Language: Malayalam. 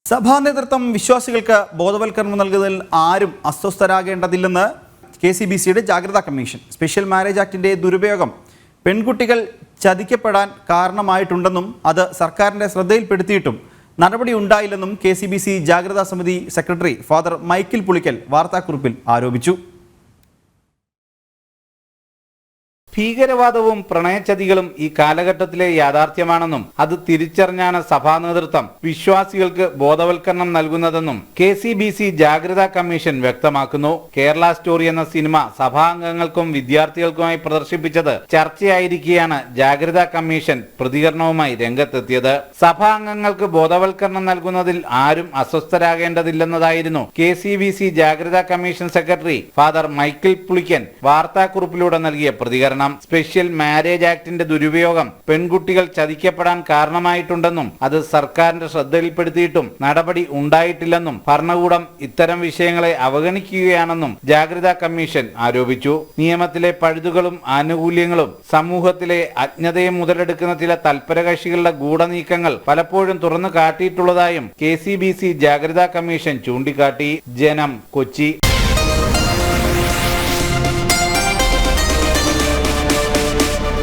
സഭാ നേതൃത്വം വിശ്വാസികൾക്ക് ബോധവൽക്കരണം നൽകുന്നതിൽ ആരും അസ്വസ്ഥരാകേണ്ടതില്ലെന്ന് KCBCയുടെ ജാഗ്രതാ കമ്മീഷൻ. സ്പെഷ്യൽ മാരേജ് ആക്ടിന്റെ ദുരുപയോഗം പെൺകുട്ടികൾ ചതിക്കപ്പെടാൻ കാരണമായിട്ടുണ്ടെന്നും അത് സർക്കാരിന്റെ ശ്രദ്ധയിൽപ്പെടുത്തിയിട്ടും നടപടി ഉണ്ടായില്ലെന്നും KCBC ജാഗ്രതാ സമിതി സെക്രട്ടറി ഫാദർ മൈക്കിൾ പുളിക്കൽ വാർത്താക്കുറിപ്പിൽ ആരോപിച്ചു. ഭീകരവാദവും പ്രണയചതികളും ഈ കാലഘട്ടത്തിലെ യാഥാർത്ഥ്യമാണെന്നും അത് തിരിച്ചറിഞ്ഞാണ് സഭാ നേതൃത്വം വിശ്വാസികൾക്ക് ബോധവൽക്കരണം നൽകുന്നതെന്നും KCBC ജാഗ്രതാ കമ്മീഷൻ വ്യക്തമാക്കുന്നു. കേരള സ്റ്റോറി എന്ന സിനിമ സഭാംഗങ്ങൾക്കും വിദ്യാർത്ഥികൾക്കുമായി പ്രദർശിപ്പിച്ചത് ചർച്ചയായിരിക്കെയാണ് ജാഗ്രതാ കമ്മീഷൻ പ്രതികരണവുമായി രംഗത്തെത്തിയത്. സഭാംഗങ്ങൾക്ക് ബോധവൽക്കരണം നൽകുന്നതിൽ ആരും അസ്വസ്ഥരാകേണ്ടതില്ലെന്നതായിരുന്നു KCBC ജാഗ്രതാ commission secretary father Michael Pulickan വാർത്താക്കുറിപ്പിലൂടെ നൽകിയ പ്രതികരണം. സ്പെഷ്യൽ മാരേജ് ആക്ടിന്റെ ദുരുപയോഗം പെൺകുട്ടികൾ ചതിക്കപ്പെടാൻ കാരണമായിട്ടുണ്ടെന്നും അത് സർക്കാരിന്റെ ശ്രദ്ധയിൽപ്പെടുത്തിയിട്ടും നടപടി ഉണ്ടായിട്ടില്ലെന്നും ഭരണകൂടം ഇത്തരം വിഷയങ്ങളെ അവഗണിക്കുകയാണെന്നും ജാഗ്രതാ കമ്മീഷൻ ആരോപിച്ചു. നിയമത്തിലെ പഴുതുകളും ആനുകൂല്യങ്ങളും സമൂഹത്തിലെ അജ്ഞതയെ മുതലെടുക്കുന്ന ചില തൽപരകക്ഷികളുടെ ഗൂഢനീക്കങ്ങൾ പലപ്പോഴും തുറന്നു കാട്ടിയിട്ടുള്ളതായും KCBC ജാഗ്രതാ കമ്മീഷൻ ചൂണ്ടിക്കാട്ടി. ജനം, കൊച്ചി.